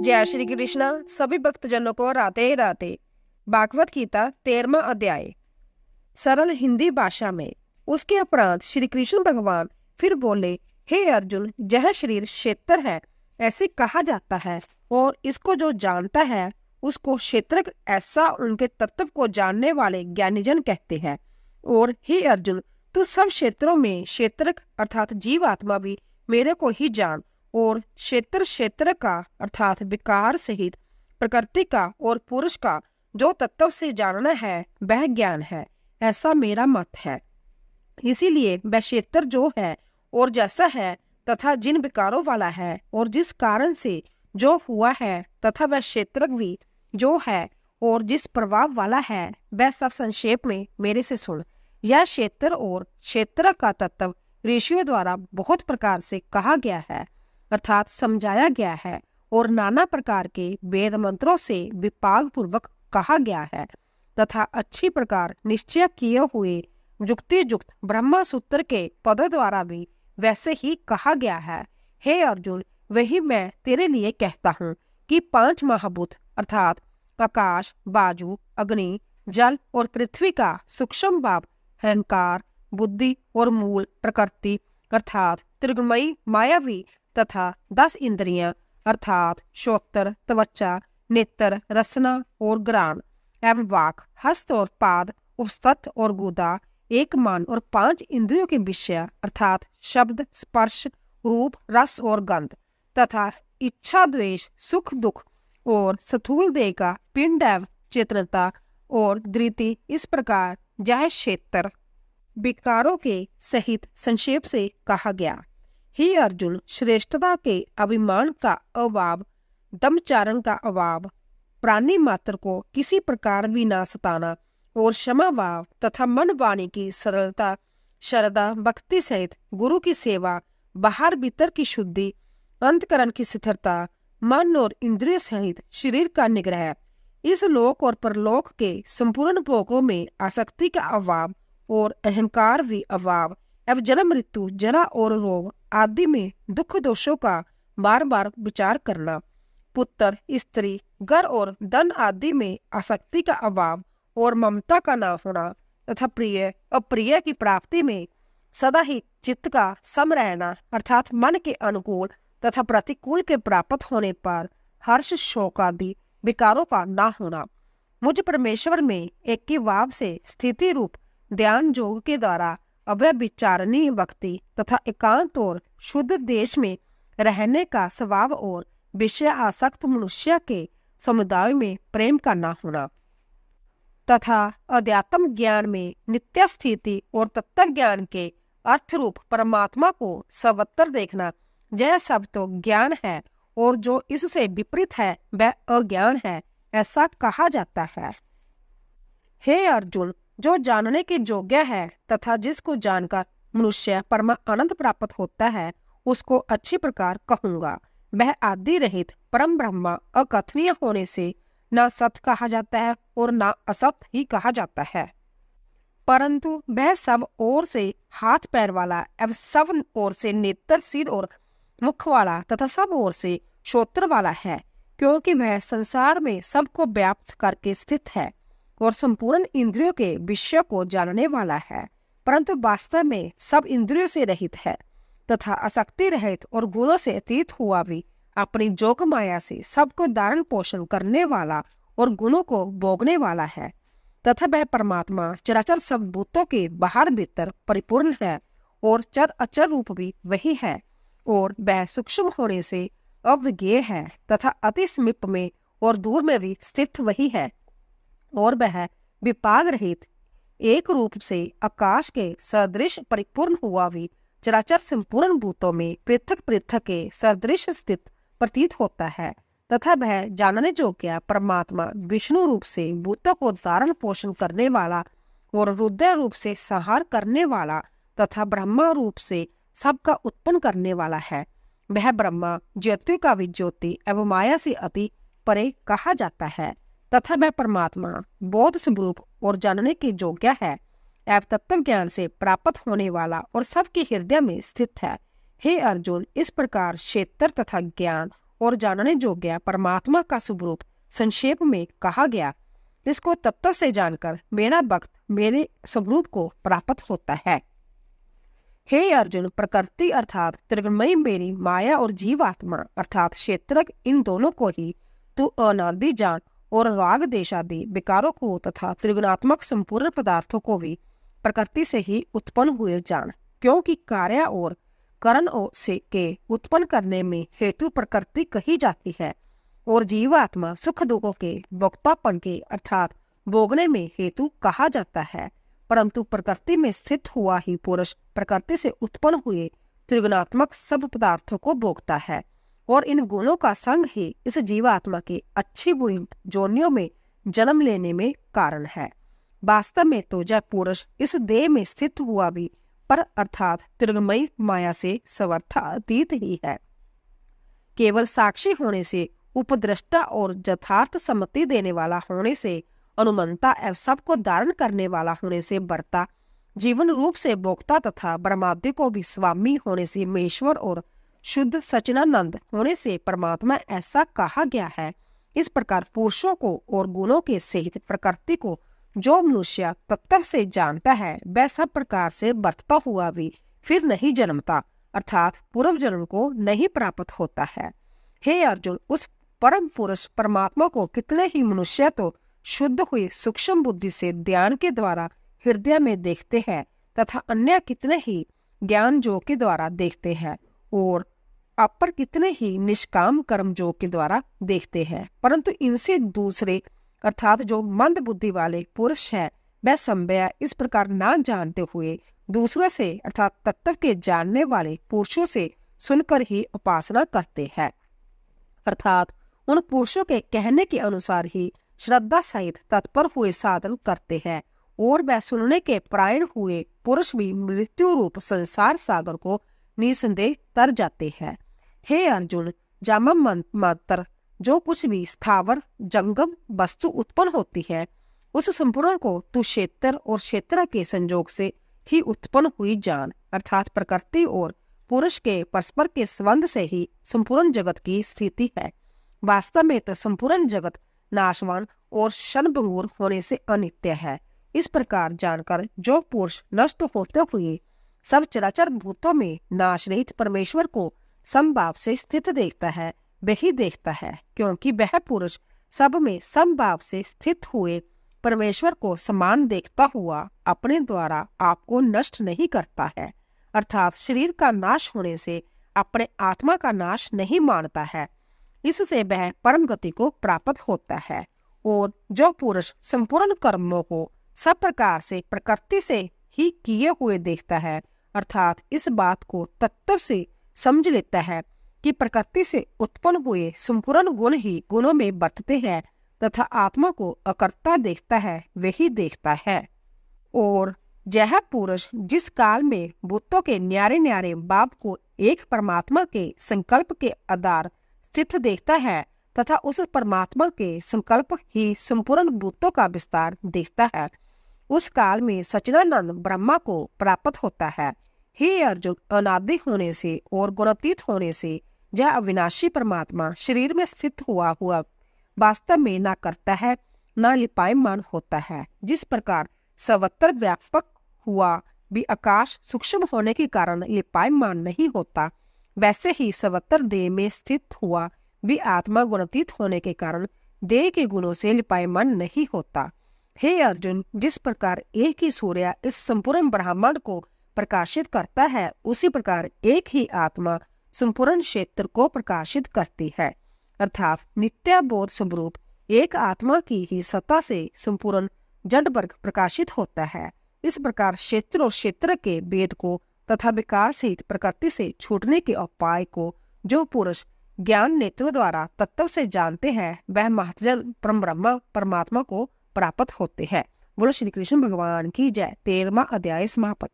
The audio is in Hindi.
जय श्री कृष्ण। सभी भक्तजनों को राधे राधे। भागवत गीता 13वां अध्याय। सरल हिंदी भाषा में। उसके उपरांत श्री कृष्ण भगवान फिर बोले, हे अर्जुन, यह शरीर क्षेत्र है ऐसे कहा जाता है, और इसको जो जानता है उसको क्षेत्रज्ञ, ऐसा उनके तत्व को जानने वाले ज्ञानीजन कहते हैं। और हे अर्जुन, तू सब क्षेत्रों में क्षेत्रज्ञ अर्थात जीव आत्मा भी मेरे को ही जान, और क्षेत्र का अर्थात विकार सहित प्रकृति का और पुरुष का जो तत्व से जानना है वह ज्ञान है, ऐसा मेरा मत है। इसीलिए वह क्षेत्र जो है और जैसा है तथा जिन विकारों वाला है और जिस कारण से जो हुआ है, तथा वह क्षेत्र भी जो है और जिस प्रभाव वाला है, वह सब संक्षेप में मेरे से सुन। यह क्षेत्र और क्षेत्र का तत्व ऋषियों द्वारा बहुत प्रकार से कहा गया है अर्थात समझाया गया है, और नाना प्रकार के वेद मंत्रों से विपाग पूर्वक कहा गया है, तथा अच्छी प्रकार निश्चय किए हुए युक्ति युक्त ब्रह्मा सूत्र के पदों द्वारा भी वैसे ही कहा गया है। हे अर्जुन, वही मैं तेरे लिए कहता हूँ कि 5 महाभूत अर्थात आकाश, वायु, अग्नि, जल और पृथ्वी का सूक्ष्म भाव अहंकार, बुद्धि और मूल प्रकृति अर्थात त्रिगुणमयी मायावी तथा 10 इंद्रियां अर्थात श्रोत्र, त्वचा, नेत्र, रसना और ग्राण एवं वाक, हस्त और पाद, उपस्थ और गुदा, एक मान और 5 इंद्रियों के विषय अर्थात शब्द, स्पर्श, रूप, रस और गंध, तथा इच्छा, द्वेष, सुख, दुख और स्थूल देह का पिंड एवं चेतनता और धृति, इस प्रकार यह क्षेत्र विकारों के सहित संक्षेप से कहा गया। हे अर्जुन, श्रेष्ठता के अभिमान का अभाव, दमचारण का अभाव, प्राणी मात्र को किसी प्रकार भी ना सताना और क्षमा भाव तथा मन वाणी की सरलता, श्रद्धा, भक्ति सहित गुरु की सेवा, बाहर भीतर की शुद्धि, अंतकरण की स्थिरता, मन और इंद्रिय सहित शरीर का निग्रह, इस लोक और परलोक के संपूर्ण भोगों में आसक्ति का अभाव और अहंकार भी अभाव एवं जन्म, मृत्यु, जरा और रोग आदि में दुख दोषों का बार बार विचार करना, पुत्र, स्त्री, घर और धन आदि में आसक्ति का अभाव और ममता का न होना, तथा प्रिय अप्रिय की प्राप्ति में सदा ही चित्त का सम रहना अर्थात मन के अनुकूल तथा प्रतिकूल के प्राप्त होने पर हर्ष, शोक आदि विकारों का न होना, मुझ परमेश्वर में एक ही भाव से स्थिति रूप ध्यान योग के द्वारा अव्यभिचारणीय भक्ति तथा एकांत और शुद्ध देश में रहने का स्वभाव और विषय आसक्त मनुष्य के समुदाय में प्रेम का न होना, तथा अध्यात्म ज्ञान में नित्य स्थिति और तत्व ज्ञान के अर्थ रूप परमात्मा को सर्वत्र देखना, यह सब तो ज्ञान है, और जो इससे विपरीत है वह अज्ञान है, ऐसा कहा जाता है। हे अर्जुन, जो जानने के योग्य है तथा जिसको जानकर मनुष्य परमा आनंद प्राप्त होता है, उसको अच्छी प्रकार कहूंगा। वह आदि रहित परम ब्रह्मा अकथनीय होने से न सत कहा जाता है और न असत ही कहा जाता है, परंतु वह सब ओर से हाथ पैर वाला एवं सब ओर से नेत्र, सिर और मुख वाला तथा सब ओर से श्रोत्र वाला है, क्योंकि वह संसार में सबको व्याप्त करके स्थित है और संपूर्ण इंद्रियों के विषय को जानने वाला है, परंतु वास्तव में सब इंद्रियों से रहित है तथा आसक्ति रहित और गुणों से अतीत हुआ भी अपनी जोग माया से सबको धारण पोषण करने वाला और गुणों को भोगने वाला है, तथा वह परमात्मा चराचर सब भूतों के बाहर भीतर परिपूर्ण है और चर अचर रूप भी वही है, और वह सूक्ष्म होने से अविज्ञेय है तथा अति समीप में और दूर में भी स्थित वही है, और वह विपाग रहित एक रूप से आकाश के सदृश परिपूर्ण हुआ भी चराचर संपूर्ण भूतों में पृथक पृथक के सदृश स्थित प्रतीत होता है, तथा वह जानने योग्य परमात्मा विष्णु रूप से भूतों को धारण पोषण करने वाला और रुद्र रूप से संहार करने वाला तथा ब्रह्मा रूप से सबका उत्पन्न करने वाला है। वह ब्रह्मा ज्योति का भी ज्योति एवं माया से अति परे कहा जाता है, तथा वह परमात्मा बोध स्वरूप और जानने के योग्य है एवं तत्व ज्ञान से प्राप्त होने वाला और सबके हृदय में स्थित है। हे अर्जुन, इस प्रकार क्षेत्र तथा ज्ञान और जानने योग्य परमात्मा का स्वरूप संक्षेप में कहा गया। इसको तत्व से जानकर मेरा भक्त मेरे स्वरूप को प्राप्त होता है। हे अर्जुन, प्रकृति अर्थात त्रिगुणमयी मेरी माया और जीवात्मा अर्थात क्षेत्रक, इन दोनों को ही तू अनादि जान और राग देशादि विकारों को तथा त्रिगुणात्मक संपूर्ण पदार्थों को भी प्रकृति से ही उत्पन्न हुए जान, क्योंकि कार्य और करण से के उत्पन्न करने में हेतु प्रकृति कही जाती है और जीवात्मा सुख दुखों के भोक्तापन के अर्थात भोगने में हेतु कहा जाता है। परंतु प्रकृति में स्थित हुआ ही पुरुष प्रकृति से उत्पन्न हुए त्रिगुणात्मक सब पदार्थों को भोगता है और इन गुणों का संग ही इस जीवात्मा के अच्छी बुरी जोनियों में जन्म लेने में कारण है। वास्तव में तो जब पुरुष इस देह में स्थित हुआ भी पर अर्थात त्रिगुणमयी माया से सर्वथातीत ही है। केवल साक्षी होने से, उपद्रष्टा और यथार्थ सम्मति देने वाला होने से, अनुमंता एवं सबको धारण करने वाला होने से, बर्ता जीवन रूप से भोक्ता तथा ब्रह्मादि को भी स्वामी होने से, महेश्वर और शुद्ध सचिनानंद होने से परमात्मा ऐसा कहा गया है। इस प्रकार पुरुषों को और गुणों के सहित प्रकृति को जो मनुष्य तत्व से जानता है वह सब प्रकार से बरतता हुआ भी फिर नहीं जन्मता अर्थात पूर्व जन्म को नहीं प्राप्त होता है। हे अर्जुन, उस परम पुरुष परमात्मा को कितने ही मनुष्य तो शुद्ध हुई सूक्ष्म बुद्धि से ध्यान के द्वारा हृदय में देखते हैं तथा अन्य कितने ही ज्ञान जो के द्वारा देखते हैं और अपर कितने ही निष्काम कर्म जो के द्वारा देखते हैं, परंतु इनसे दूसरे अर्थात जो मंद बुद्धि वाले पुरुष है वह संभय इस प्रकार ना जानते हुए दूसरों से अर्थात तत्व के जानने वाले पुरुषों से सुनकर ही उपासना करते हैं, अर्थात उन पुरुषों के कहने के अनुसार ही श्रद्धा सहित तत्पर हुए साधन करते हैं और वह सुनने के प्रायण हुए पुरुष भी मृत्यु रूप संसार सागर को निसंदेह तर जाते हैं। हे अर्जुन, जामम मात्र जो कुछ भी स्थावर जंगम वस्तु उत्पन्न होती है उस संपूर्ण को तू क्षेत्र और क्षेत्र के संयोग से ही उत्पन्न हुई जान, अर्थात प्रकृति और पुरुष के परस्पर के संबंध से ही संपूर्ण जगत की स्थिति है। वास्तव में तो संपूर्ण जगत नाशवान और क्षणभंगुर होने से अनित्य है। इस प्रकार जानकर जो पुरुष नष्ट होते हुए सब चराचर भूतों में नाश रहित परमेश्वर को समभाव से स्थित देखता है वही देखता है, क्योंकि वह पुरुष सब में समभाव से स्थित हुए परमेश्वर को समान देखता हुआ अपने द्वारा आपको नष्ट नहीं करता है, अर्थात शरीर का नाश होने से अपने आत्मा का नाश नहीं मानता है। इससे वह परम गति को प्राप्त होता है। और जो पुरुष संपूर्ण कर्मों को सब प्रकार से प्रकृति से ही किए हुए देखता है, अर्थात इस बात को तत्व से समझ लेता है कि प्रकृति से उत्पन्न हुए संपूर्ण गुण ही गुणों में बरतते हैं तथा आत्मा को अकर्ता देखता है वही देखता है। और यह पुरुष जिस काल में भूतों के न्यारे न्यारे बाप को एक परमात्मा के संकल्प के आधार स्थित देखता है तथा उस परमात्मा के संकल्प ही संपूर्ण भूतों का विस्तार देखता है, उस काल में सच्चिदानंद ब्रह्मा को प्राप्त होता है। हे अर्जुन, अनादि होने से और गुणातीत होने से यह अविनाशी परमात्मा शरीर में स्थित हुआ वास्तव में ना करता है ना लिपायमान होता है। जिस प्रकार सर्वत्र व्यापक हुआ भी आकाश सूक्ष्म होने के कारण लिपायमान नहीं होता, वैसे ही सर्वत्र देह में स्थित हुआ भी आत्मा गुणातीत होने के कारण देह के गुणों से लिपायमान नहीं होता। हे अर्जुन, जिस प्रकार एक ही सूर्य इस संपूर्ण ब्रह्मांड को प्रकाशित करता है, उसी प्रकार एक ही आत्मा संपूर्ण क्षेत्र को प्रकाशित करती है, अर्थात नित्य बोध स्वरूप एक आत्मा की ही सत्ता से संपूर्ण जड़ वर्ग प्रकाशित होता है। इस प्रकार क्षेत्र और क्षेत्र के भेद को तथा विकार सहित प्रकृति से छूटने के उपाय को जो पुरुष ज्ञान नेत्रों द्वारा तत्व से जानते हैं वह महत्जन परम परमात्मा को प्राप्त होते हैं। बोलो श्री कृष्ण भगवान की जय। 13वां अध्याय समाप्त।